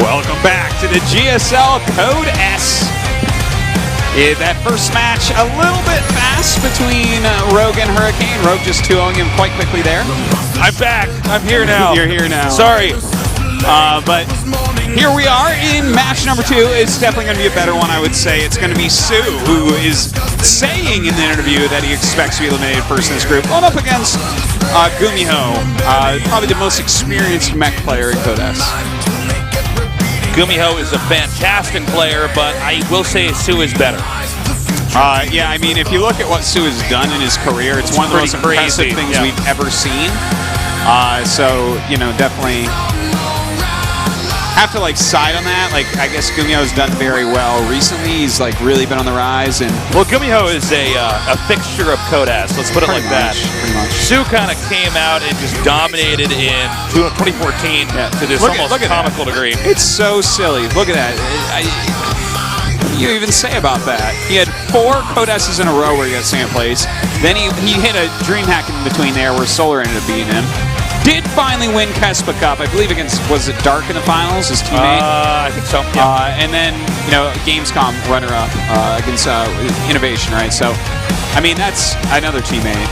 Welcome back to the GSL Code S. That first match a little bit fast between Rogue and Hurricane. Rogue just 2-0ing him quite quickly there. I'm back. I'm here now. You're here now. Sorry. But here we are in match number 2. It's definitely going to be a better one, I would say. It's going to be soO, who is saying in the interview that he expects to be eliminated first in this group. Going up against GuMiho, probably the most experienced mech player in Code S. GuMiho is a fantastic player, but I will say soO is better. Yeah, I mean, if you look at what soO has done in his career, it's one of the most impressive things we've ever seen. So, you know, definitely have to, like, side on that. Like, I guess GuMiho's done very well recently. He's, like, really been on the rise. And well, GuMiho is a fixture of Code S. Let's put it like that. Pretty much. soO kind of came out and just dominated in 2014 to this almost comical degree. It's so silly. Look at that. You even say about that. He had 4 Code S's in a row where he got second place. Then he hit a dream hack in between there where Solar ended up beating him. Did finally win Kespa Cup, I believe against, was it Dark in the finals, his teammate? I think so, yeah. And then, you know, Gamescom runner-up against Innovation, right? So, I mean, that's another teammate.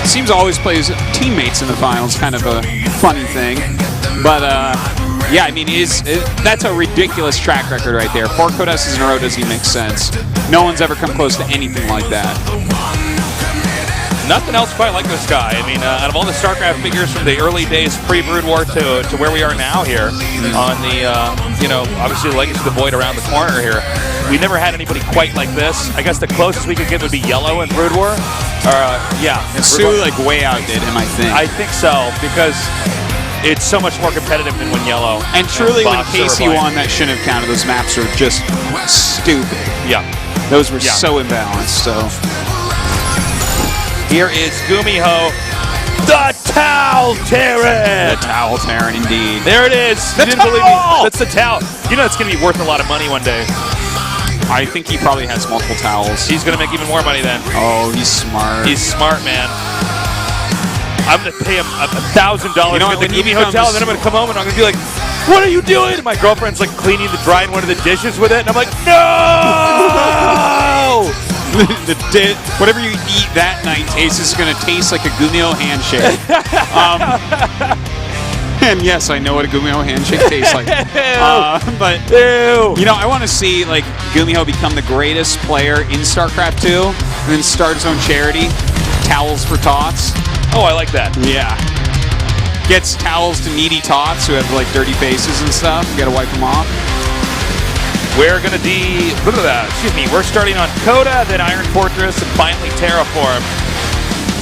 Seems to always plays teammates in the finals, kind of a funny thing. But, yeah, I mean, that's a ridiculous track record right there. 4 Code S's in a row doesn't even make sense. No one's ever come close to anything like that. Nothing else quite like this guy. I mean, out of all the StarCraft figures from the early days pre-Brood War to where we are now here on the, you know, obviously the Legacy of the Void around the corner here, we never had anybody quite like this. I guess the closest we could get would be Yellow in Brood War. Yeah. And soO, like, way outdid him, I think. I think so, because it's so much more competitive than when Yellow. And truly, when Casey won, that shouldn't have counted. Those maps were just stupid. Yeah. Those were so imbalanced, so... Here is GuMiho, the Towel Terran! The Towel Terran, indeed. There it is. The you didn't believe me. That's the towel. You know it's going to be worth a lot of money one day. I think he probably has multiple towels. He's going to make even more money then. Oh, he's smart. He's smart, man. I'm going to pay him $1,000 to get the GuMiho towel, and then I'm going to come home and I'm going to be like, what are you doing? And my girlfriend's like drying one of the dishes with it, and I'm like, no! Whatever you eat that night is going to taste like a GuMiho handshake. And yes, I know what a GuMiho handshake tastes like. But you know, I want to see like GuMiho become the greatest player in StarCraft II, and then start his own charity, Towels for Tots. Oh, I like that. Yeah. Gets towels to needy tots who have like dirty faces and stuff. You got to wipe them off. We're going to we're starting on Coda, then Iron Fortress, and finally Terraform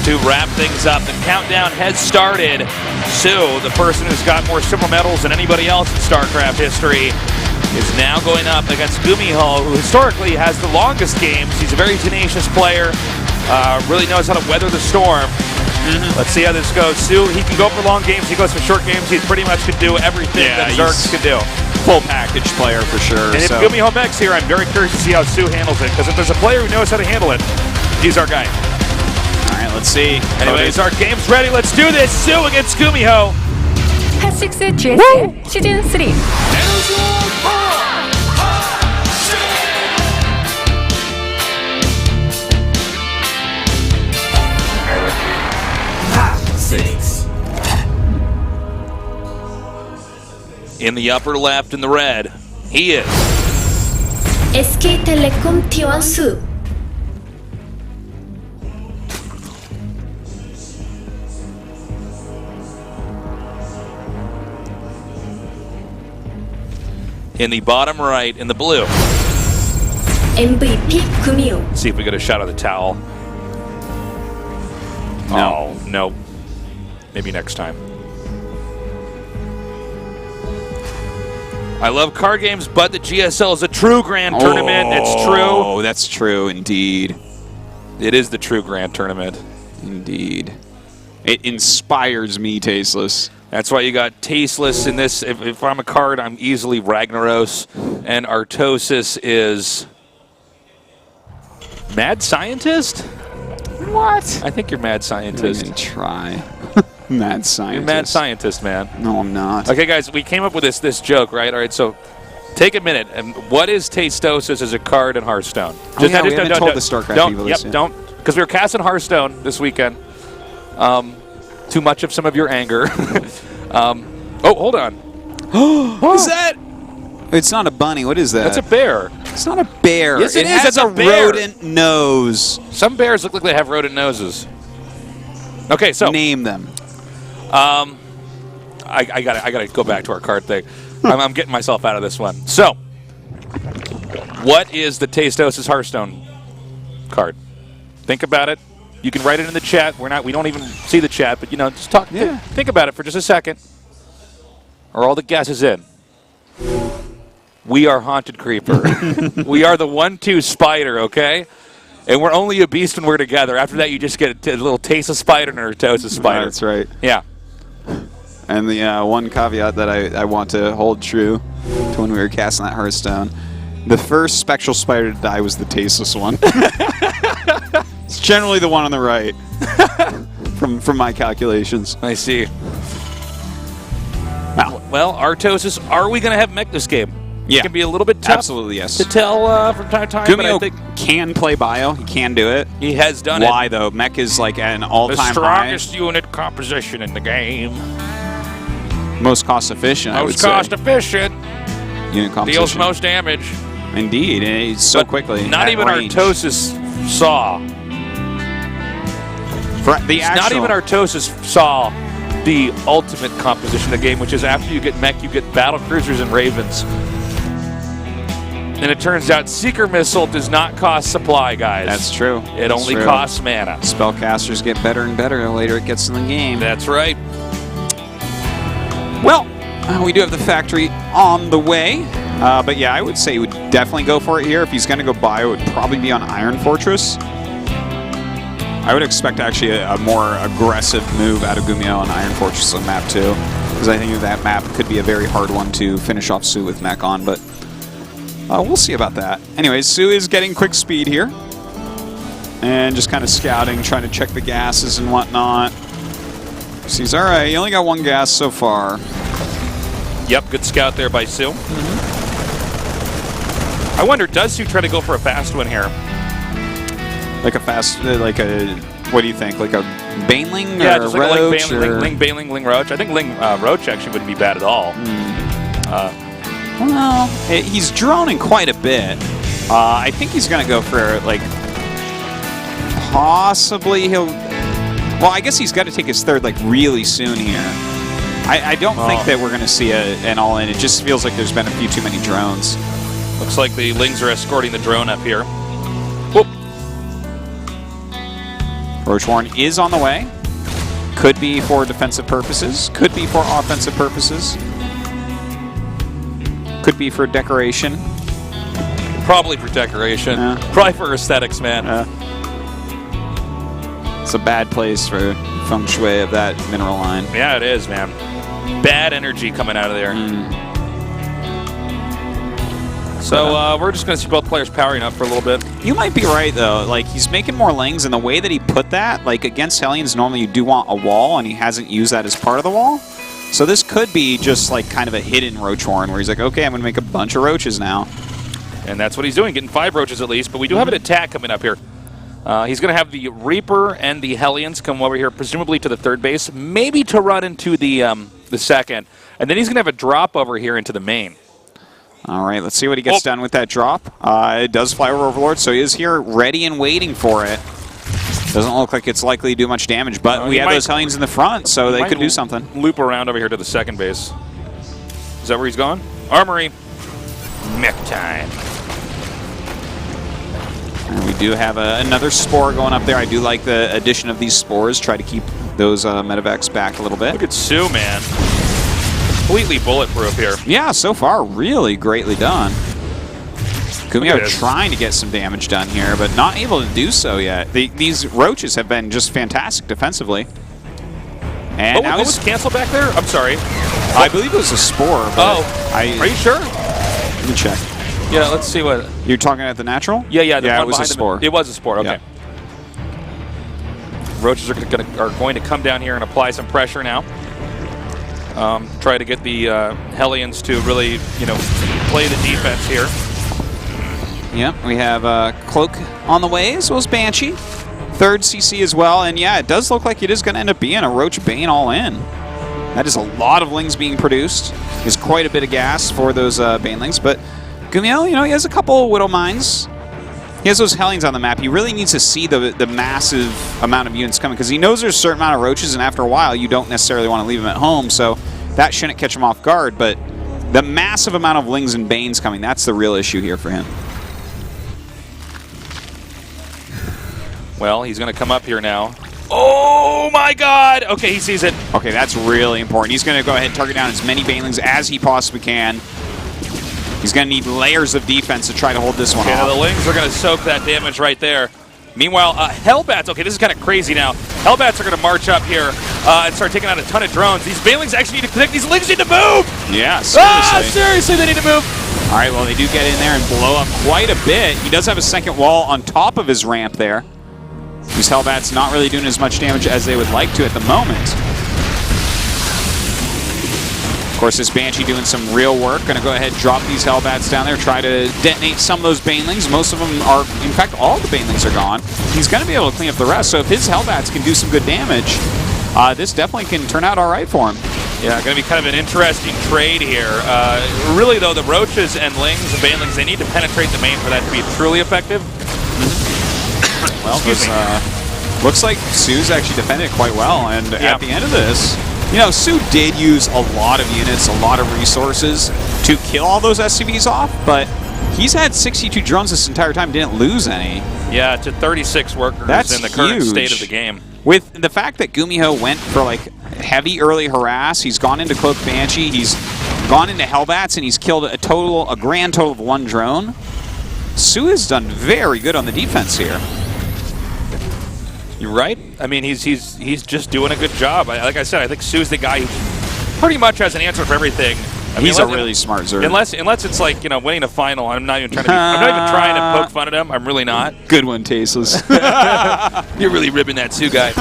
to wrap things up. The countdown has started. soO, the person who's got more silver medals than anybody else in StarCraft history, is now going up against GuMiho, who historically has the longest games. He's a very tenacious player, really knows how to weather the storm. Let's see how this goes. soO, he can go for long games, he goes for short games, he pretty much can do everything that Zergs can do. Full package player for sure. And if GuMiho Mech's here, I'm very curious to see how soO handles it, because if there's a player who knows how to handle it, he's our guy. All right, let's see. Anyways, our game's ready. Let's do this. soO against GuMiho. HOT6 GSL 시즌 3. In the upper left in the red, he is SK Telecom T1 soO. in the bottom right in the blue. MVP GuMiho. See if we get a shot of the towel. No. Oh, no. Maybe next time. I love card games, but the GSL is a true grand tournament. It's true. Oh, that's true, indeed. It is the true grand tournament. Indeed. It inspires me, Tasteless. That's why you got Tasteless in this. If I'm a card, I'm easily Ragnaros. And Artosis is Mad Scientist? What? I think you're Mad Scientist. I'm gonna try. Mad Scientist. You're Mad Scientist, man. No, I'm not. Okay, guys, we came up with this joke, right? All right, so Take a minute. And what is Tastosis as a card in Hearthstone? Oh, yeah, we haven't told the StarCraft people this yet. Don't. Because we were casting Hearthstone this weekend. Too much of some of your anger. Oh, hold on. What is that? It's not a bunny. What is that? That's a bear. It's not a bear. Yes, it is. has It's a bear. rodent nose. Some bears look like they have rodent noses. Okay, so name them. I gotta go back to our card thing. I'm getting myself out of this one. So, what is the Tastosis Hearthstone card? Think about it. You can write it in the chat. We don't even see the chat, but just talk. Yeah. Think about it for just a second. Are all the guesses in? We are Haunted Creeper. We are the 1/2 spider, okay? And we're only a beast when we're together. After that, you just get a little taste of spider and a toast of spider. That's right. Yeah. And the one caveat that I want to hold true to when we were casting that Hearthstone, the first spectral spider to die was the tasteless one. It's generally the one on the right, from my calculations. I see. Well, Artosis, are we going to have mech this game? Yeah. It can be a little bit tough. Absolutely, yes. To tell from time to time. But I GuMiho think can play bio. He can do it. he has done it. Why, though? Mech is like an The all-time high. strongest unit composition in the game. Most cost-efficient, I would Most say. cost-efficient. Unit composition. Deals most damage. Indeed, and he's so But quickly. Not at even range. Artosis saw. The actual, Not even Artosis saw the ultimate composition of the game, which is after you get mech, you get battle cruisers and ravens. And it turns out Seeker Missile does not cost supply, guys. That's true. It only costs mana. Spellcasters get better and better the later it gets in the game. That's right. Well, we do have the factory on the way. But yeah, I would say he would definitely go for it here. If he's going to go bio, it would probably be on Iron Fortress. I would expect actually a more aggressive move out of GuMiho on Iron Fortress on map 2. Because I think that map could be a very hard one to finish off soO with mech on, but we'll see about that. Anyways, soO is getting quick speed here. And just kind of scouting, trying to check the gases and whatnot. So he's alright, he only got one gas so far. Yep, good scout there by soO. I wonder, does soO try to go for a fast one here? Like a fast, like a, what do you think? Like a Baneling Yeah, or just a like Roach? Ling Baneling, Ling Roach. I think Ling Roach actually wouldn't be bad at all. Well, he's droning quite a bit. I think he's going to go for, like, possibly he'll... Well, I guess he's got to take his third, like, really soon here. I don't think that we're going to see an all-in. It just feels like there's been a few too many drones. Looks like the Lings are escorting the drone up here. Whoop. Roachwarren is on the way. Could be for defensive purposes. Could be for offensive purposes. Could be for decoration. Probably for decoration. Yeah. Probably for aesthetics, man. It's a bad place for feng shui of that mineral line. Yeah, it is, man. Bad energy coming out of there. So we're just going to see both players powering up for a little bit. You might be right, though. Like, he's making more Lings, and the way that he put that, like, against Hellions, normally you do want a wall, and he hasn't used that as part of the wall. So this could be just, like, kind of a hidden Roachwarren, where he's like, okay, I'm going to make a bunch of roaches now. And that's what he's doing, getting 5 roaches at least. But we do have an attack coming up here. He's going to have the Reaper and the Hellions come over here, presumably to the third base, maybe to run into the second. And then he's going to have a drop over here into the main. All right, let's see what he gets done with that drop. It does fly over Overlord, so he is here ready and waiting for it. Doesn't look like it's likely to do much damage, but we have those Hellions in the front, so they could do something. Loop around over here to the second base. Is that where he's going? Armory. Mech time. And we do have another Spore going up there. I do like the addition of these Spores. Try to keep those medevacs back a little bit. Look at soO, man. Completely bulletproof here. Yeah, so far, really greatly done. GuMiho trying to get some damage done here, but not able to do so yet. These Roaches have been just fantastic defensively. And what was canceled back there? I'm sorry. I believe it was a Spore. Are you sure? Let me check. Yeah, let's see what... You're talking at the natural? Yeah, it was a Spore. It was a Spore, okay. Yep. Roaches are going to come down here and apply some pressure now. try to get the Hellions to really, play the defense here. Yep, we have Cloak on the way, as well as Banshee. Third CC as well, and yeah, it does look like it is going to end up being a Roach Bane all in. That is a lot of Lings being produced. There's quite a bit of gas for those Banelings, but GuMiho, he has a couple of Widow Mines. He has those Hellions on the map. He really needs to see the massive amount of units coming, because he knows there's a certain amount of Roaches, and after a while, you don't necessarily want to leave them at home, so that shouldn't catch him off guard, but the massive amount of Lings and Banes coming, that's the real issue here for him. Well, he's going to come up here now. Oh my god! Okay, he sees it. Okay, that's really important. He's going to go ahead and target down as many Banelings as he possibly can. He's going to need layers of defense to try to hold this one off. The Lings are going to soak that damage right there. Meanwhile, Hellbats, okay, this is kind of crazy now. Hellbats are going to march up here and start taking out a ton of drones. These Banelings actually need to connect. These Lings need to move! Yeah, seriously. Seriously, they need to move. All right, well, they do get in there and blow up quite a bit. He does have a second wall on top of his ramp there. These Hellbats not really doing as much damage as they would like to at the moment. Of course, this Banshee doing some real work. Going to go ahead and drop these Hellbats down there, try to detonate some of those Banelings. Most of them are, in fact, all the Banelings are gone. He's going to be able to clean up the rest, so if his Hellbats can do some good damage, this definitely can turn out all right for him. Yeah, going to be kind of an interesting trade here. Really, though, the Roaches and Lings and Banelings, they need to penetrate the main for that to be truly effective. Well, looks like soO's actually defended it quite well, and at the end of this, soO did use a lot of units, a lot of resources to kill all those SCVs off, but he's had 62 drones this entire time, didn't lose any. Yeah, to 36 workers in the current state of the game. With the fact that GuMiho went for heavy early harass, he's gone into Cloak Banshee, he's gone into Hellbats, and he's killed a grand total of 1 drone. soO has done very good on the defense here. You're right. I mean, he's just doing a good job. Like I said, I think soO's the guy who pretty much has an answer for everything. I mean, he's a really smart Zerg. Unless it's like winning a final. I'm not even trying to. I'm not even trying to poke fun at him. I'm really not. Good one, Tasteless. You're really ribbing that soO guy.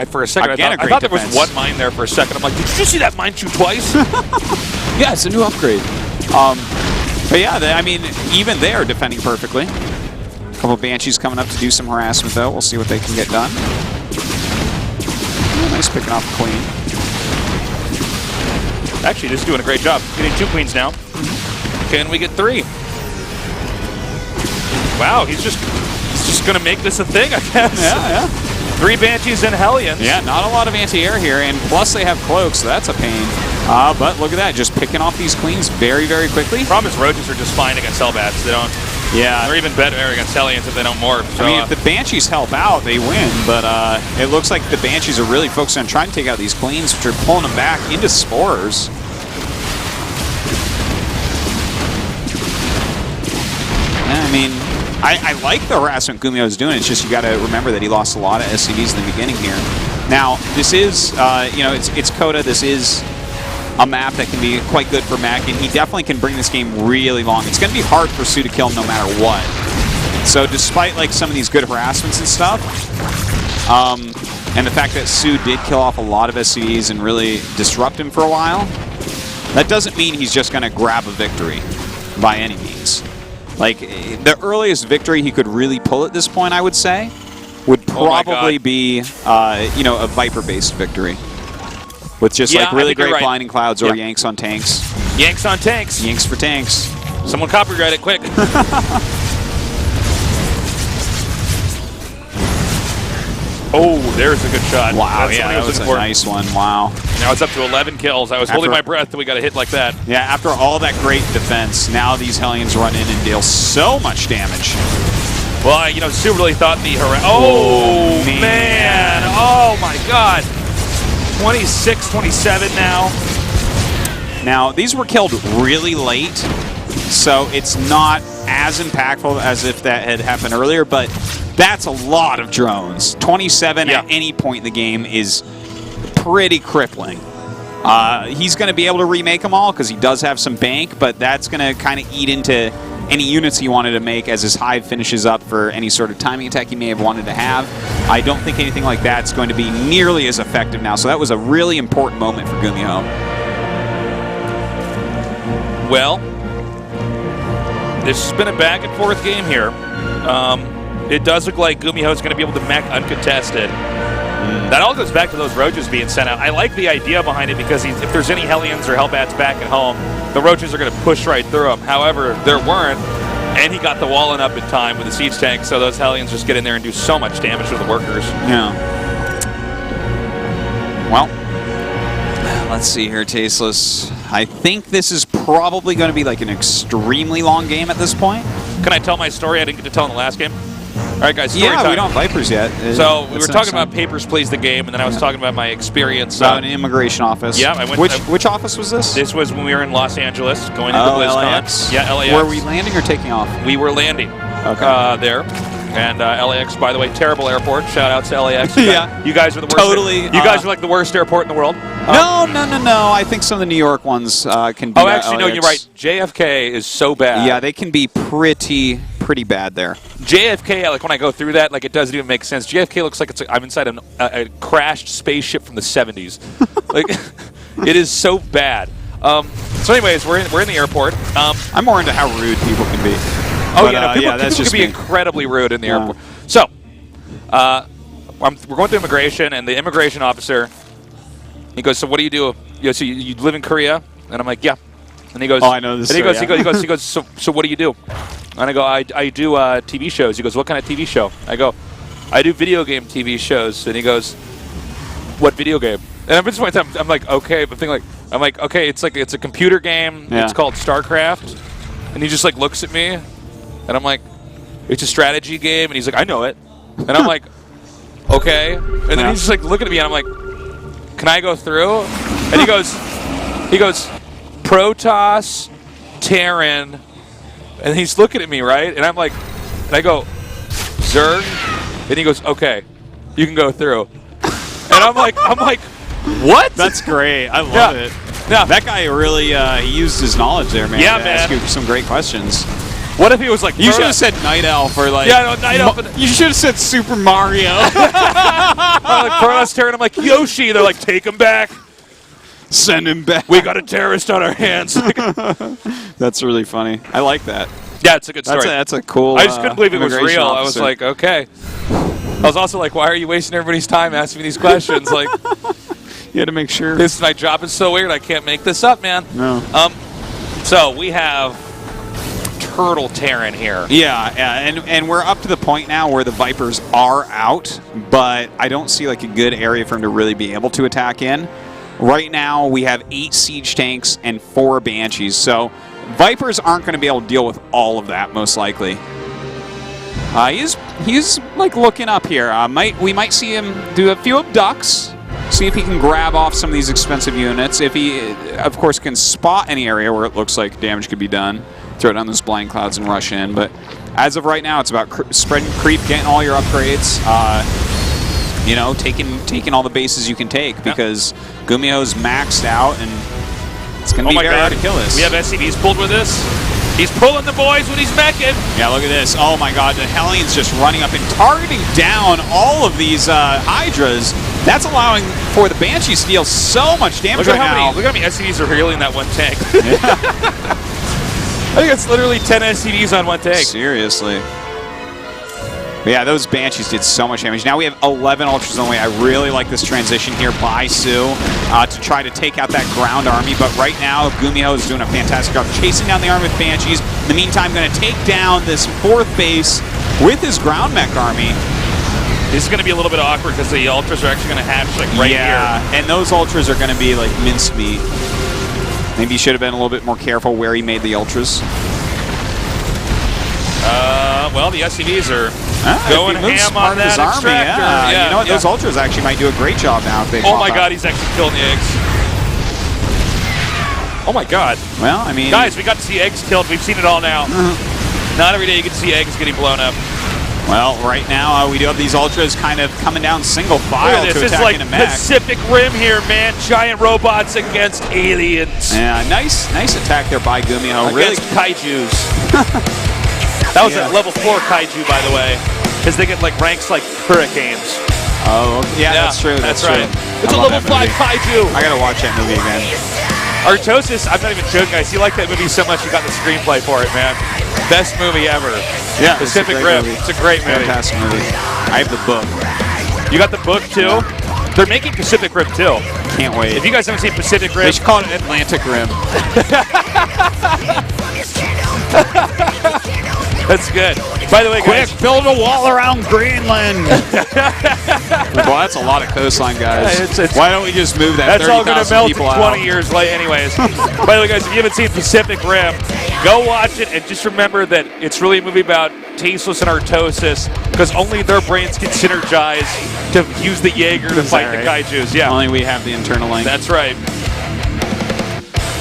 For a second, I thought there was one mine there for a second. I'm like, did you see that mine shoot twice? Yeah, it's a new upgrade. But yeah, I mean, even they are defending perfectly. A couple Banshees coming up to do some harassment, though. We'll see what they can get done. Oh, nice picking off the Queen. Actually, just doing a great job. Getting 2 Queens now. Can we get 3? Wow, he's just going to make this a thing, I guess. Yeah. 3 Banshees and Hellions. Yeah, not a lot of anti-air here, and plus they have cloaks, so that's a pain. But look at that, just picking off these Queens very, very quickly. The problem is Roaches are just fine against Hellbats. They don't. Yeah. They're even better against Hellions if they don't morph. So, I mean, if the Banshees help out, they win, but it looks like the Banshees are really focused on trying to take out these Queens, which are pulling them back into Spores. Yeah, I mean, I like the harassment GuMiho is doing. It's just you got to remember that he lost a lot of SCVs in the beginning here. Now, this is, it's Coda. This is a map that can be quite good for Mac, and he definitely can bring this game really long. It's going to be hard for soO to kill him no matter what. So despite some of these good harassments and stuff, and the fact that soO did kill off a lot of SCVs and really disrupt him for a while, that doesn't mean he's just going to grab a victory by any means. The earliest victory he could really pull at this point, I would say, would probably be, a Viper-based victory. With just really great blinding clouds or Yanks on tanks. Yanks on tanks. Yanks for tanks. Someone copyright it quick. Oh, there's a good shot. Wow, that was a nice one. Wow. Now it's up to 11 kills. I was holding my breath that we got a hit like that. Yeah, after all that great defense, now these Hellions run in and deal so much damage. Well, soO really thought the Oh, man. Oh, my God. 26, 27 now. Now, these were killed really late, so it's not as impactful as if that had happened earlier, but that's a lot of drones. 27 at any point in the game is pretty crippling. He's going to be able to remake them all because he does have some bank, but that's going to kind of eat into any units he wanted to make as his hive finishes up for any sort of timing attack he may have wanted to have. I don't think anything like that's going to be nearly as effective now, so that was a really important moment for GuMiho. Well, this has been a back and forth game here. It does look like GuMiho is going to be able to mech uncontested. That all goes back to those roaches being sent out. I like the idea behind it because if there's any Hellions or Hellbats back at home, the roaches are going to push right through them. However, there weren't, and he got the walling up in time with the siege tank, so those Hellions just get in there and do so much damage to the workers. Yeah. Well, let's see here, Tasteless. I think this is probably going to be like an extremely long game at this point. Can I tell my story I didn't get to tell in the last game? All right, guys, story yeah, time. we don't have Vipers yet. So we were talking about Papers, Please the game, and then I was talking about my experience. About an immigration office. Yeah, I went. Which office was this? This was when we were in Los Angeles, going to the BlizzCon. LAX. Yeah, LAX. Were we landing or taking off? We were landing. Okay. There. And LAX, by the way, terrible airport. Shout out to LAX. Yeah. You guys are the worst. Totally. You guys are like the worst airport in the world. No. I think some of the New York ones can be. Oh, actually, no, you're right. JFK is so bad. Yeah, they can be pretty bad there. JFK, like when I go through that, like it doesn't even make sense. JFK looks like I'm inside a crashed spaceship from the 70s. Like, it is so bad. So anyways, we're in the airport. I'm more into how rude people can be. Oh, yeah, people can be incredibly rude in the airport. So, we're going through immigration, and the immigration officer, he goes, so what do you do? So you live in Korea? And I'm like, yeah. And he goes, oh, I know this. And he goes, so what do you do? And I go, I do TV shows. He goes, what kind of TV show? I go, I do video game TV shows. And he goes, what video game? And at this point in time, I'm like, okay, but I'm like, okay, it's a computer game. Yeah. It's called StarCraft. And he just like looks at me, and I'm like, it's a strategy game. And he's like, I know it. And I'm like, okay. And then he's just like looking at me, and I'm like, can I go through? And he goes, Protoss, Terran, and he's looking at me, right? And I'm like, and I go, Zerg, and he goes, okay, you can go through. And I'm like, what? That's great. I love it. Yeah, that guy really he used his knowledge there, man. Yeah, to man. Ask you some great questions. What if he was like, you should have said Night Elf or like, yeah, no, Night Elf. You should have said Super Mario. Like Protoss, Terran. I'm like, Yoshi. They're like, take him back. Send him back. We got a terrorist on our hands. That's really funny. I like that. Yeah, it's a good story. That's a cool. I just couldn't believe it was real. Officer. I was like, okay. I was also like, why are you wasting everybody's time asking me these questions? Like, you had to make sure. My job is so weird. I can't make this up, man. No. So we have Turtle Terran here. Yeah, and we're up to the point now where the Vipers are out, but I don't see like a good area for him to really be able to attack in. Right now, we have 8 siege tanks and 4 Banshees, so Vipers aren't going to be able to deal with all of that, most likely. He's like looking up here. We might see him do a few abducts, see if he can grab off some of these expensive units. If he, of course, can spot any area where it looks like damage could be done, throw down those blind clouds and rush in. But as of right now, it's about spreading creep, getting all your upgrades. You know, taking all the bases you can take because GuMiho's maxed out and it's going to be very hard to kill this. We have SCVs pulled with this. He's pulling the boys when he's meching. Yeah, look at this. Oh my god, the Hellions just running up and targeting down all of these Hydras. That's allowing for the Banshees to deal so much damage right now. Look at how many SCVs are healing that one tank. I think it's literally 10 SCVs on one tank. Seriously. But yeah, those Banshees did so much damage. Now we have 11 Ultras on the way. I really like this transition here by soO to try to take out that ground army. But right now, GuMiho is doing a fantastic job chasing down the army with Banshees. In the meantime, going to take down this 4th base with his ground mech army. This is going to be a little bit awkward because the Ultras are actually going to hatch like right here. Yeah, and those Ultras are going to be like mincemeat. Maybe he should have been a little bit more careful where he made the Ultras. Well, the SCVs are going ham on that extractor. Yeah. You know what? Those Ultras actually might do a great job now if they Oh my god, he's actually killing the eggs. Oh my god. Well, I mean... Guys, we got to see eggs killed. We've seen it all now. Not every day you get to see eggs getting blown up. Well, right now we do have these Ultras kind of coming down single file to This is attack like in a mech. Pacific Rim here, man. Giant robots against aliens. Yeah, nice attack there by GuMiho. Against kaijus. That was a level 4 kaiju, by the way, because they get like ranks like hurricanes. Oh, yeah, that's true. That's true. right. It's a level 5 kaiju. I gotta watch that movie again. Artosis, I'm not even joking, guys. You like that movie so much, you got the screenplay for it, man. Best movie ever. Yeah, Pacific Rim. It's a great movie. Fantastic movie. I have the book. You got the book too? They're making Pacific Rim too. Can't wait. If you guys haven't seen Pacific Rim, They should call it Atlantic Rim. that's good. By the way, guys, Quick, build a wall around Greenland. Well, that's a lot of coastline, guys. Why don't we just move that that's all going to 30,000 melt people 20 out? years late anyways. By the way, guys, if you haven't seen Pacific Rim, go watch it and just remember that it's really a movie about Tasteless and Artosis because only their brains can synergize to use the Jaeger to fight the kaijus. Yeah. Only we have the internal link. That's right.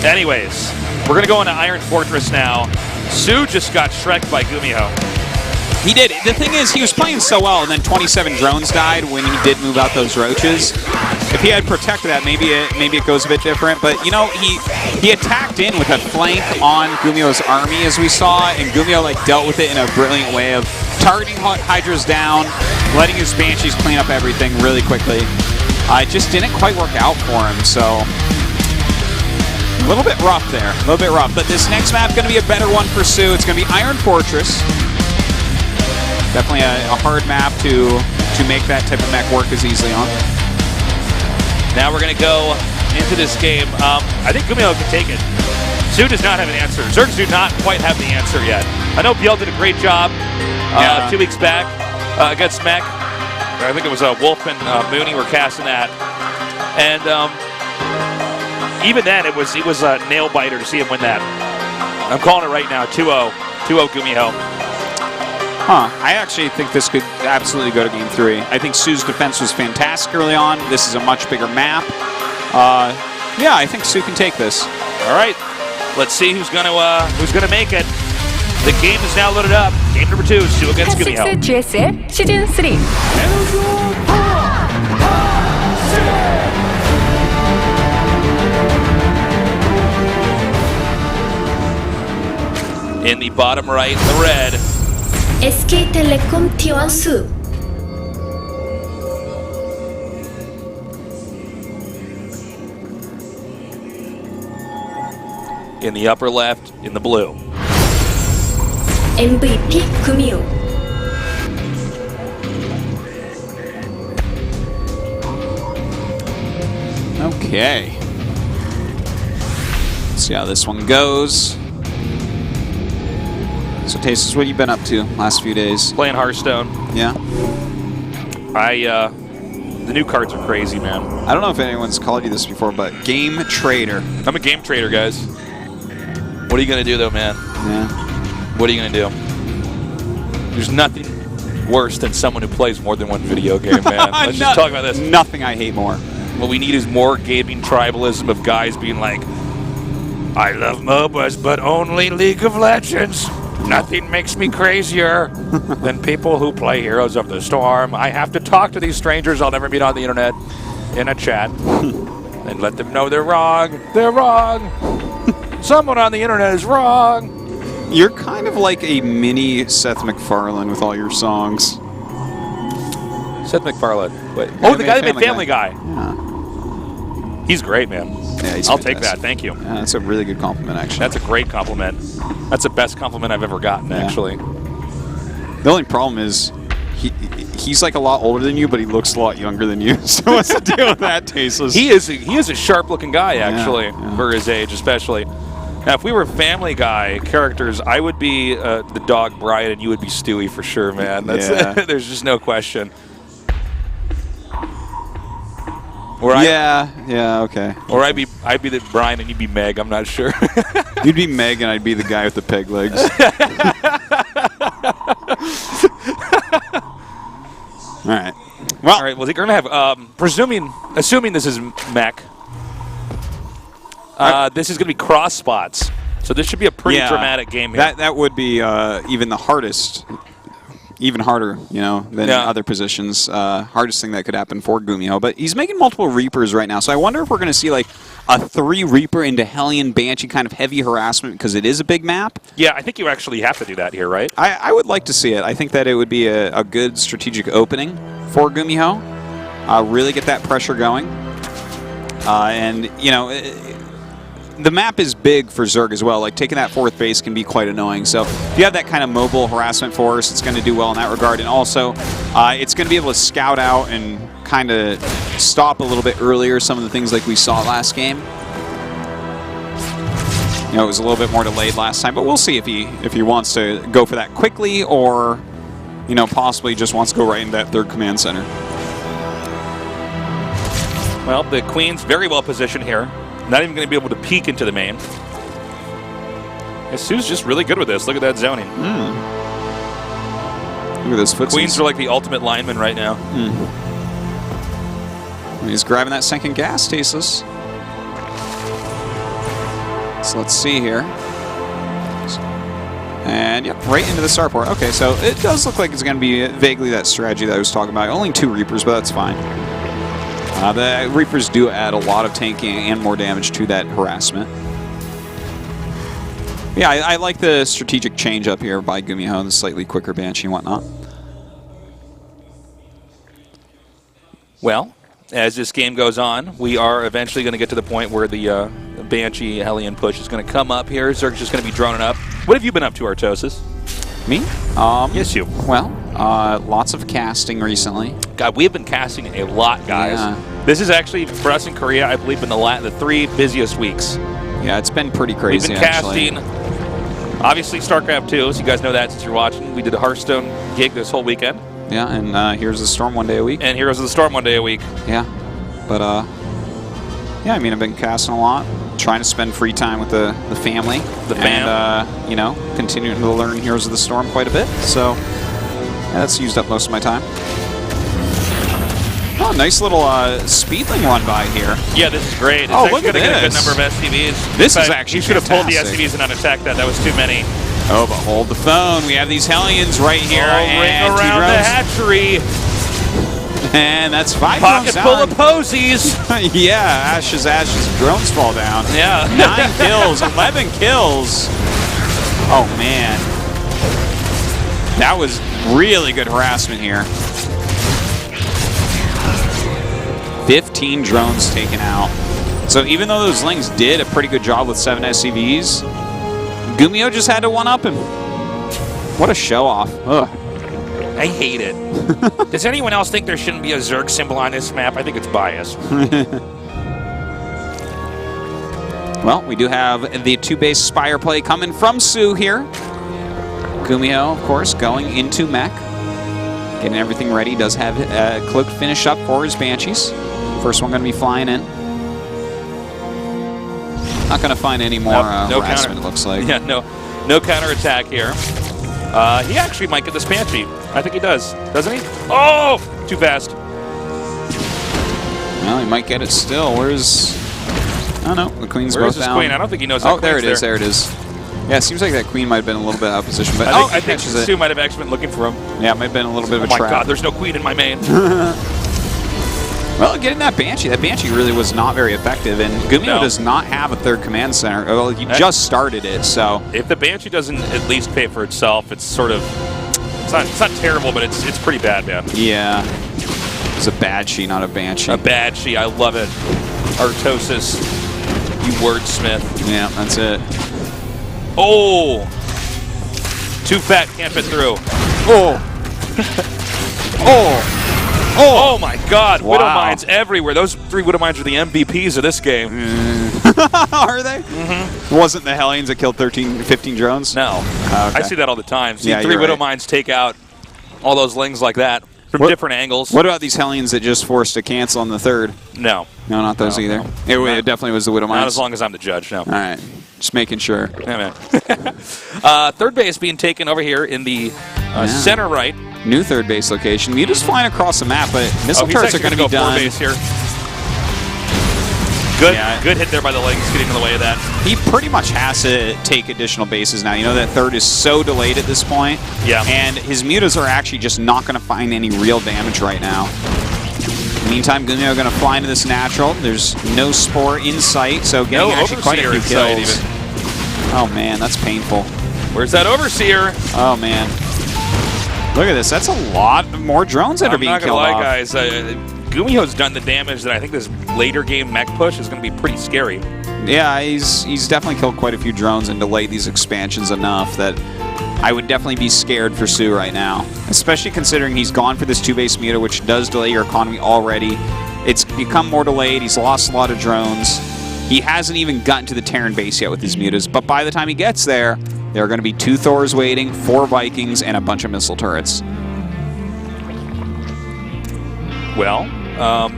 Anyways, we're going to go into Iron Fortress now. soO just got shreked by GuMiho. He did. The thing is, he was playing so well, and then 27 drones died when he did move out those roaches. If he had protected that, maybe it goes a bit different. But, you know, he attacked in with a flank on GuMiho's army, as we saw, and GuMiho, like, dealt with it in a brilliant way of targeting Hydras down, letting his Banshees clean up everything really quickly. It just didn't quite work out for him, so a little bit rough there. A little bit rough. But this next map is going to be a better one for soO. It's going to be Iron Fortress. Definitely a hard map to make that type of mech work as easily on. Now we're going to go into this game. I think GuMiho can take it. soO does not have an answer. Zergs do not quite have the answer yet. I know Biel did a great job 2 weeks back against Mech. I think it was Wolf and Mooney were casting that. And even then, it was a nail biter to see him win that. I'm calling it right now, 2-0. 2-0 GuMiho. I actually think this could absolutely go to Game 3. I think soO's defense was fantastic early on. This is a much bigger map. Yeah, I think soO can take this. All right, let's see who's gonna make it. The game is now loaded up. Game number 2, soO against GuMiho. HOT6 GSL 시즌 3. In the bottom right, the red. SK텔레콤 T1 soO. In the upper left, in the blue. MVP GuMiho. Okay. Let's see how this one goes. So, Tasteless, what have you been up to last few days? Playing Hearthstone. Yeah? The new cards are crazy, man. I don't know if anyone's called you this before, but Game Trader. I'm a game trader, guys. What are you gonna do, though, man? Yeah. What are you gonna do? There's nothing worse than someone who plays more than one video game, man. Let's just talk about this. Nothing I hate more. What we need is more gaming tribalism of guys being like, I love MOBAs, but only League of Legends. Nothing makes me crazier than people who play Heroes of the Storm. I have to talk to these strangers I'll never meet on the internet in a chat and let them know they're wrong. They're wrong. Someone on the internet is wrong. You're kind of like a mini Seth MacFarlane with all your songs. Seth MacFarlane. Wait. Yeah, Oh, the guy that made Family Guy. Yeah. He's great, man. Yeah, he's I'll take fantastic. that. Thank you. Yeah, that's a really good compliment, actually. That's a great compliment. That's the best compliment I've ever gotten, actually. The only problem is he's like a lot older than you, but he looks a lot younger than you. So what's the deal with that, Tasteless? He is a sharp-looking guy, actually, yeah. for his age, especially. Now, if we were Family Guy characters, I would be the dog Brian, and you would be Stewie for sure, man. That's there's just no question. Okay. Or I'd be the Brian, and you'd be Meg. I'm not sure. You'd be Meg, and I'd be the guy with the peg legs. All right. Well, all right. Well, they're gonna have assuming this is mech. This is gonna be cross spots, so this should be a pretty dramatic game here. That would be even the hardest even harder, you know, than other positions. Hardest thing that could happen for GuMiho. But he's making multiple Reapers right now, so I wonder if we're going to see like a 3 Reaper into Hellion Banshee kind of heavy harassment because it is a big map. Yeah, I think you actually have to do that here, right? I would like to see it. I think that it would be a good strategic opening for GuMiho. Really get that pressure going. And, you know, the map is big for Zerg as well. Like, taking that 4th base can be quite annoying. So if you have that kind of mobile harassment force, it's going to do well in that regard. And also, it's going to be able to scout out and kind of stop a little bit earlier some of the things like we saw last game. You know, it was a little bit more delayed last time, but we'll see if he wants to go for that quickly or, you know, possibly just wants to go right into that 3rd command center. Well, the Queen's very well positioned here. Not even going to be able to peek into the main. Su's just really good with this. Look at that zoning. Look at those footsies. Queens are like the ultimate lineman right now. He's grabbing that second gas, Tasteless. So let's see here. And yep, right into the starport. Okay, so it does look like it's going to be vaguely that strategy that I was talking about. Only 2 Reapers, but that's fine. The Reapers do add a lot of tanking and more damage to that harassment. Yeah, I like the strategic change up here by GuMiho and the slightly quicker Banshee and whatnot. Well, as this game goes on, we are eventually going to get to the point where the Banshee Hellion push is going to come up here. Zerg's just going to be droning up. What have you been up to, Artosis? Me? Yes, you. Well, lots of casting recently. God, we have been casting a lot, guys. Yeah. This is actually, for us in Korea, I believe, been the 3 busiest weeks. Yeah, it's been pretty crazy, We've been casting, obviously, StarCraft II, so you guys know that since you're watching. We did a Hearthstone gig this whole weekend. Yeah, and Heroes of the Storm one day a week. And Heroes of the Storm one day a week. Yeah, but, yeah, I mean, I've been casting a lot. Trying to spend free time with the family. The fam. And, you know, continuing to learn Heroes of the Storm quite a bit. So, yeah, that's used up most of my time. Oh, nice little speedling run by here. Yeah, this is great. It's oh, actually look at going to get a good this. number of SCVs. This is actually You should have pulled the fantastic. SCVs and not attacked that. That was too many. Oh, but hold the phone. We have these Hellions right here. Ring around the hatchery. And that's 5 Pocket drones full down. of posies. Yeah, ashes, drones fall down. Yeah. 9 kills, 11 kills. Oh, man. That was really good harassment here. 15 drones taken out. So even though those Lings did a pretty good job with 7 SCVs, GuMiho just had to one-up him. What a show-off. Ugh. I hate it. Does anyone else think there shouldn't be a Zerg symbol on this map? I think it's biased. Well, we do have the 2-base Spire play coming from soO here. GuMiho, of course, going into mech. Getting everything ready. Does have a cloaked finish up for his Banshees. First one going to be flying in. Not going to find any more no harassment, counter. it looks like. Yeah, no counterattack here. He actually might get this Banshee. I think he does. Doesn't he? Oh! Too fast. Well, he might get it still. Where's... Oh, no. The Queen's Where's both his down. Queen? I don't think he knows that Oh, there it Queen's is. There it is. Yeah, it seems like that Queen might have been a little bit out of position. But I think catches it. Stu might have actually been looking for him. Yeah, it might have been a little bit of a Oh my trap. god, there's no Queen in my main. Well, getting that Banshee really was not very effective, and GuMiho does not have a 3rd command center. Well, he just started it, so... If the Banshee doesn't at least pay for itself, it's sort of... It's not terrible, but it's pretty bad, man. Yeah. It's a Badshee, not a Banshee. A Badshee, I love it. Artosis, you wordsmith. Yeah, that's it. Oh! Too fat, can't fit through. Oh! Oh! Oh my god, Wow. Widow Mines everywhere. Those 3 Widow Mines are the MVPs of this game. Are they? Mm-hmm. Wasn't the Hellions that killed 15 drones? No. Okay. I see that all the time. See Yeah, 3 you're Widow right. Mines take out all those Lings like that from different angles. What about these Hellions that just forced to cancel on the 3rd? No. No, not those either. No. It definitely was the Widow Mines. Not as long as I'm the judge, no. All right. Just making sure. Yeah, man. 3rd base being taken over here in the center right. New 3rd base location. Muta's flying across the map, but missile turrets are going to be done. He's actually going to go 4 base here. Good hit there by the legs, getting in the way of that. He pretty much has to take additional bases now. You know, that third is so delayed at this point. Yeah. And his mutas are actually just not going to find any real damage right now. Meantime, GuMiho going to fly into this natural. There's no Spore in sight, so getting actually quite a few kills. Oh man, that's painful. Where's that Overseer? Oh man. Look at this. That's a lot more drones that are being killed off. I'm not going to lie, guys. GuMiho's done the damage that I think this later game mech push is going to be pretty scary. Yeah, he's definitely killed quite a few drones and delayed these expansions enough that I would definitely be scared for soO right now. Especially considering he's gone for this 2-base muta, which does delay your economy already. It's become more delayed. He's lost a lot of drones. He hasn't even gotten to the Terran base yet with his mutas, but by the time he gets there, there are going to be 2 Thors waiting, 4 Vikings, and a bunch of missile turrets. Well, I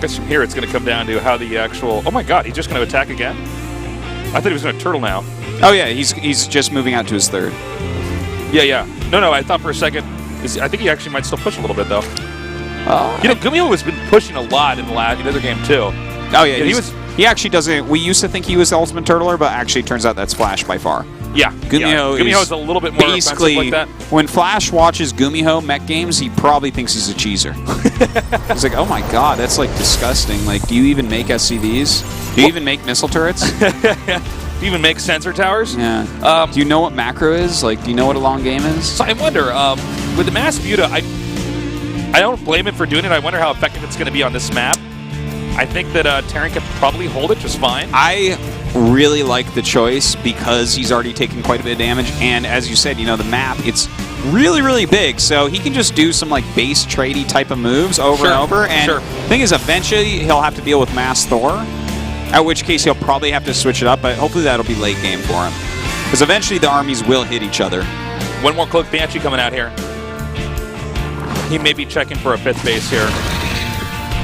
guess from here it's going to come down to how the actual... Oh my god, he's just going to attack again? I thought he was going to turtle now. Oh yeah, he's just moving out to his third. Yeah. No, I thought for a second... I think he actually might still push a little bit, though. You know, GuMiho has been pushing a lot in the other game, too. Oh yeah, he actually doesn't... We used to think he was the ultimate turtler, but actually turns out that's Flash by far. Yeah, GuMiho is a little bit more basically like that. When Flash watches GuMiho mech games, he probably thinks he's a cheeser. He's like, oh my god, that's like disgusting. Like, do you even make SCVs? Do you even make missile turrets? Do you even make sensor towers? Yeah. Do you know what macro is? Like, do you know what a long game is? So I wonder, with the mass muta, I don't blame him for doing it. I wonder how effective it's going to be on this map. I think that Terran can probably hold it just fine. I really like the choice because he's already taken quite a bit of damage, and as you said, you know, the map, it's really, really big, so he can just do some like base tradey type of moves over and over, and the thing is, eventually he'll have to deal with Mass Thor, at which case he'll probably have to switch it up, but hopefully that'll be late game for him, because eventually the armies will hit each other. One more Cloak Banshee coming out here. He may be checking for a 5th base here.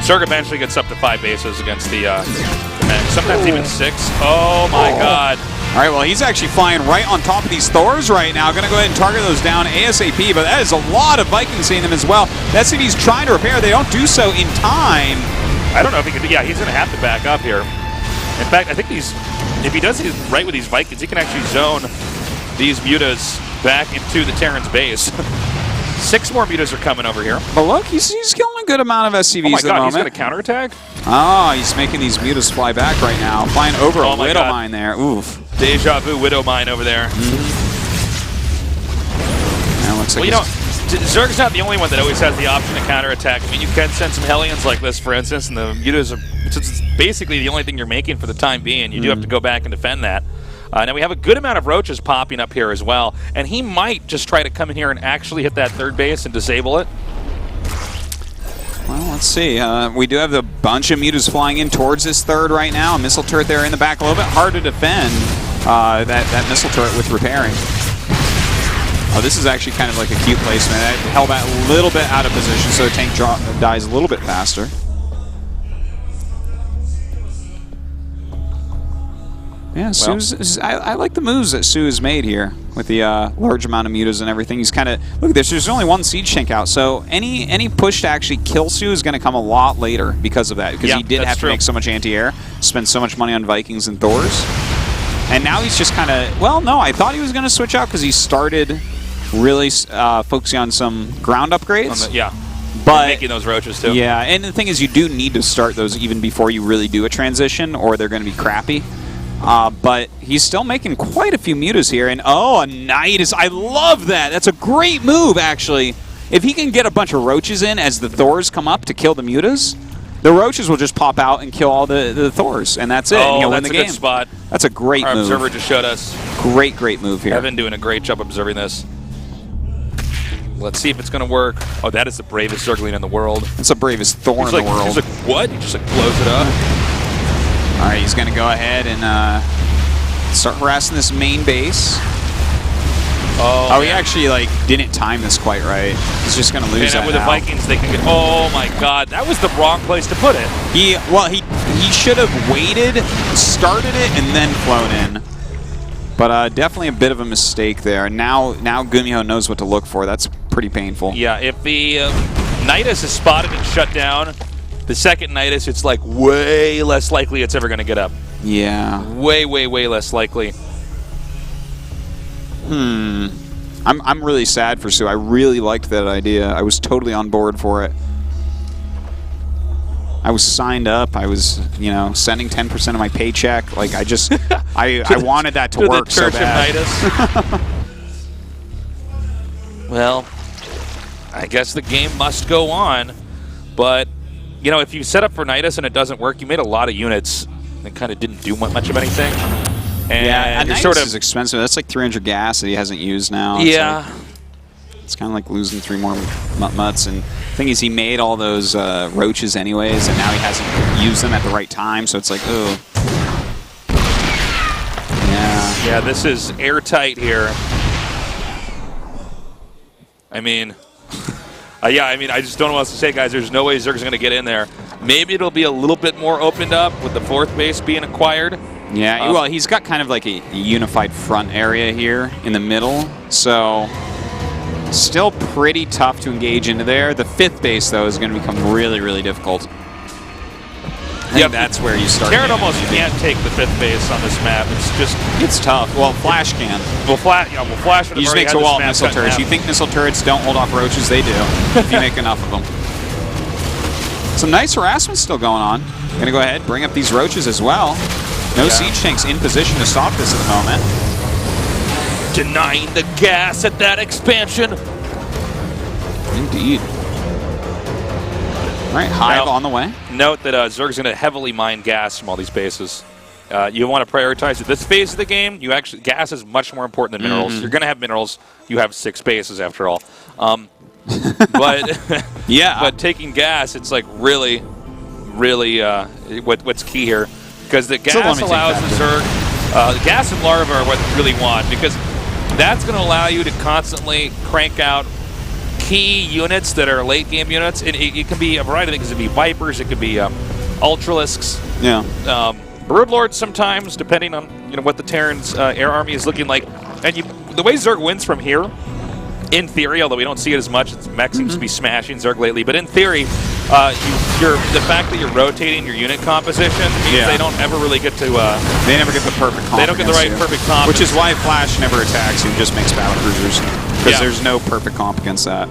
Zerg eventually gets up to 5 bases against the mech. Sometimes even 6. Oh my god. All right, well, he's actually flying right on top of these Thors right now. Going to go ahead and target those down ASAP, but that is a lot of Vikings in him as well. That's if he's trying to repair. They don't do so in time. I don't know if he can do... Yeah, he's going to have to back up here. In fact, I think if he does it right with these Vikings, he can actually zone these mutas back into the Terran's base. 6 more mutas are coming over here. But look, he's killing a good amount of SCVs at the moment. Oh my god, he's going to counterattack? Oh, he's making these mutas fly back right now. Flying over a Widow Mine there. Oof. Deja vu Widow Mine over there. That looks like Zerg's not the only one that always has the option to counterattack. I mean, you can send some Hellions like this, for instance, and the mutas are... It's basically the only thing you're making for the time being. You do have to go back and defend that. Now we have a good amount of roaches popping up here as well, and he might just try to come in here and actually hit that 3rd base and disable it. Well, let's see. We do have a bunch of mutas flying in towards this 3rd right now. A missile turret there in the back, a little bit hard to defend that missile turret with repairing. Oh, this is actually kind of like a cute placement. I held that a little bit out of position so the tank dies a little bit faster. Yeah, well, I like the moves that soO has made here with the large amount of mutas and everything. He's kind of... Look at this, there's only 1 siege tank out, so any push to actually kill soO is going to come a lot later because of that, because he did have to make so much anti-air, spend so much money on Vikings and Thors. And now he's just kind of... Well, no, I thought he was going to switch out because he started really focusing on some ground upgrades. But making those roaches too. Yeah, and the thing is, you do need to start those even before you really do a transition, or they're going to be crappy. But he's still making quite a few mutas here, and oh, a Nidus. I love that. That's a great move, actually. If he can get a bunch of roaches in as the Thors come up to kill the mutas, the roaches will just pop out and kill all the Thors, and that's it. Oh, and he'll win that's the a game. good spot. That's a great move. Our observer just showed us. Great move here. Evan doing a great job observing this. Let's see if it's going to work. Oh, that is the bravest Zergling in the world. It's the bravest Thor in the world. He's like, what? He just like blows it up. All right, he's going to go ahead and start harassing this main base. Oh, he actually like didn't time this quite right. He's just going to lose that with now. The Vikings, they can get... Oh my God, that was the wrong place to put it. He should have waited, started it, and then flown in. But definitely a bit of a mistake there. Now GuMiho knows what to look for. That's pretty painful. Yeah, if the Nidus is spotted and shut down, The second Nidus, it's like way less likely it's ever going to get up. Yeah. Way, way, way less likely. I'm really sad for soO. I really liked that idea. I was totally on board for it. I was signed up. I was, you know, sending 10% of my paycheck. Like, I just, I wanted that to work so bad. Well, I guess the game must go on. But, you know, if you set up for Nidus and it doesn't work, you made a lot of units and kind of didn't do much of anything. And yeah, Nidus sort of is expensive. That's like 300 gas that he hasn't used now. Yeah. It's kind of like losing 3 more mutts. And the thing is, he made all those roaches anyways, and now he hasn't used them at the right time, so it's like, oh. Yeah. Yeah, this is airtight here. I mean, yeah, I mean, I just don't know what else to say, guys. There's no way Zerg's going to get in there. Maybe it'll be a little bit more opened up with the 4th base being acquired. Yeah, well, he's got kind of like a unified front area here in the middle, so still pretty tough to engage into there. The 5th base, though, is going to become really, really difficult. Yeah, that's where you start. Terran almost can't take the 5th base on this map. It's tough. Well, Flash can. Well, Flash. You just make a wall of missile turrets. You think missile turrets don't hold off roaches? They do. If you make enough of them. Some nice harassment still going on. Gonna go ahead, bring up these roaches as well. No siege tanks in position to stop this at the moment. Denying the gas at that expansion. Indeed. All right, Hive on the way. Note that Zerg's going to heavily mine gas from all these bases. You want to prioritize at this phase of the game. Gas is much more important than minerals. You're going to have minerals. You have 6 bases after all. But yeah, but taking gas, it's like really what's key here, because the gas allows the Zerg. The gas and larva are what you really want, because that's going to allow you to constantly crank out key units that are late game units. It can be a variety of things. It could be Vipers, it could be Ultralisks. Yeah. Broodlords sometimes, depending on what the Terran's air army is looking like. And the way Zerg wins from here, in theory, although we don't see it as much, Mech seems to be smashing Zerg lately, but in theory, the fact that you're rotating your unit composition means they don't ever really get to... they never get the perfect comp. They don't get the right perfect comp. Which is why Flash never attacks and just makes battle cruisers, because there's no perfect comp against that.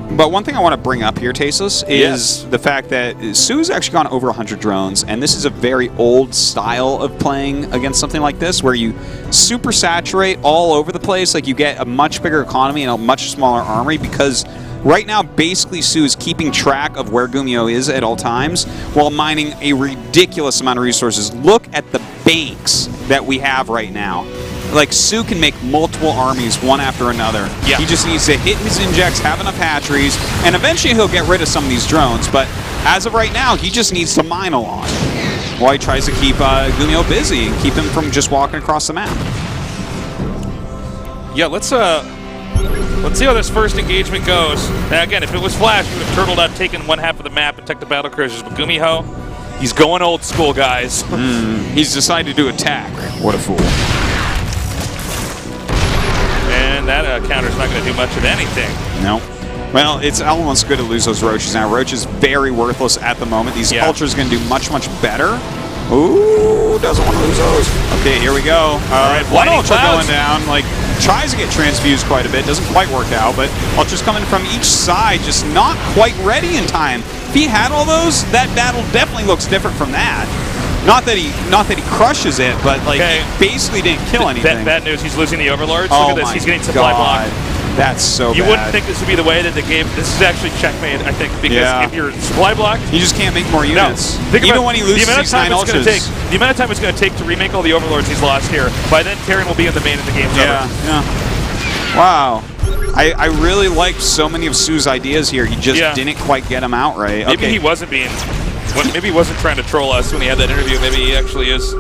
But one thing I want to bring up here, Tasteless, is the fact that soO's actually gone over 100 drones, and this is a very old style of playing against something like this, where you super saturate all over the place. Like, you get a much bigger economy and a much smaller armory, because right now, basically, soO is keeping track of where GuMiho is at all times while mining a ridiculous amount of resources. Look at the banks that we have right now. Like, soO can make multiple armies one after another. Yeah. He just needs to hit his injects, have enough hatcheries, and eventually he'll get rid of some of these drones. But as of right now, he just needs to mine a lot while he tries to keep GuMiho busy and keep him from just walking across the map. Yeah, let's see how this first engagement goes. Now, again, if it was Flash, he would have turtled out, taken one half of the map and took the battle cruisers. But GuMiho, he's going old school, guys. He's decided to attack. What a fool. And that counter's not going to do much of anything. No. Well, it's almost good to lose those roaches now. Roach is very worthless at the moment. These Ultras going to do much, much better. Ooh, doesn't want to lose those. Okay, here we go. All right, one Ultra going down. Like, tries to get transfused quite a bit. Doesn't quite work out, but Ultra's coming from each side, just not quite ready in time. If he had all those, that battle definitely looks different from that. Not that he crushes it, but like he basically didn't kill anything. Bad news, he's losing the overlords. Look at this, he's getting supply blocked. That's so bad. You wouldn't think this would be the way that the game... This is actually checkmate, I think, because if you're supply blocked... You just can't make more units. No, even when he loses these 9 Ultras. The amount of time it's going to take to remake all the overlords he's lost here, by then Terran will be in the main and the game's over. Yeah. Wow. I really liked so many of soO's ideas here. He just didn't quite get them out right. Maybe he wasn't being... Maybe he wasn't trying to troll us when he had that interview. Maybe he actually is.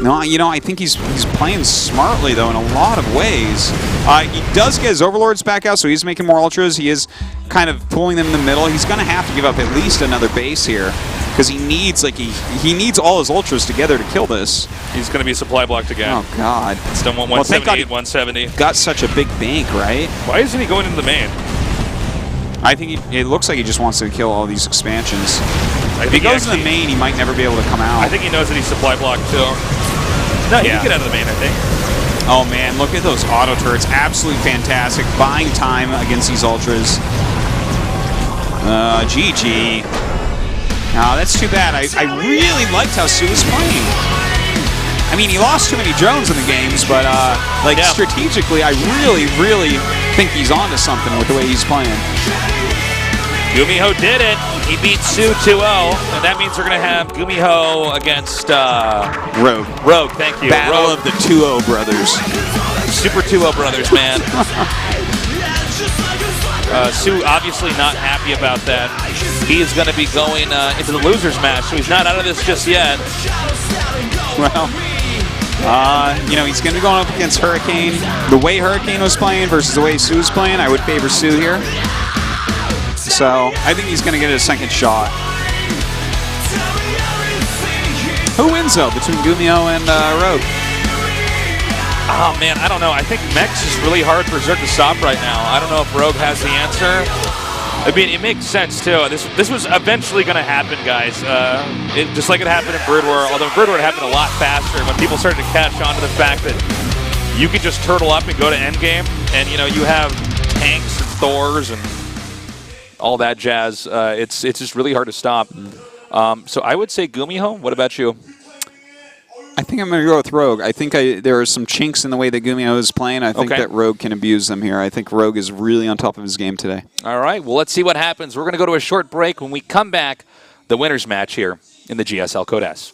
No, I think he's playing smartly, though, in a lot of ways. He does get his Overlords back out, so he's making more Ultras. He is kind of pulling them in the middle. He's going to have to give up at least another base here, because he needs he needs all his Ultras together to kill this. He's going to be supply blocked again. Oh, God. It's done 178, 170. Got such a big bank, right? Why isn't he going into the main? I think it looks like he just wants to kill all these expansions. If he goes to the main, he might never be able to come out. I think he knows that he's supply blocked too. No, he can get out of the main, I think. Oh man, look at those auto turrets. Absolutely fantastic. Buying time against these ultras. GG. No, that's too bad. I really liked how soO was playing. I mean, he lost too many drones in the games, but strategically, I really think he's onto something with the way he's playing. GuMiho did it. He beat soO 2-0, and that means we're going to have GuMiho against Rogue. Rogue, thank you. Battle Rogue. of the 2-0 brothers. Super 2-0 brothers, man. soO obviously not happy about that. He is going to be going into the losers match, so he's not out of this just yet. Well, he's going to be going up against Hurricane. The way Hurricane was playing versus the way soO was playing, I would favor soO here. So I think he's going to get a second shot. Who wins, though, between GuMiho and Rogue? Oh, man, I don't know. I think Mech's is really hard for Zerg to stop right now. I don't know if Rogue has the answer. I mean, it makes sense, too. This was eventually going to happen, guys. Just like it happened in Brood War, although Brood War happened a lot faster when people started to catch on to the fact that you could just turtle up and go to endgame, and, you have tanks and Thors and all that jazz. It's just really hard to stop. So I would say GuMiho. What about you? I think I'm going to go with Rogue. I think there are some chinks in the way that GuMiho is playing. I think that Rogue can abuse them here. I think Rogue is really on top of his game today. All right. Well, let's see what happens. We're going to go to a short break. When we come back, the winners match here in the GSL Code S.